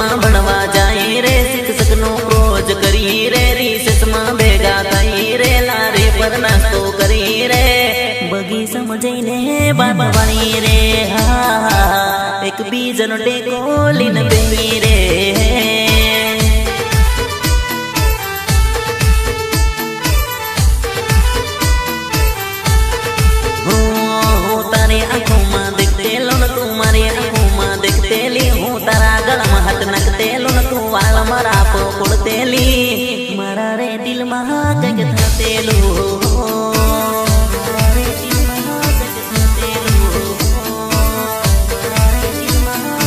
માં ભણવા જાય રે શિક્ષક નો ક્રોજ કરી રે રિસેસ માં ભેગા થઈ રે લારી પર નાસ્તો કરી રે બગીચામાં જઈને બાબા વાણી રે હા એક બીજાનો ટેકો લઈને બેહી રે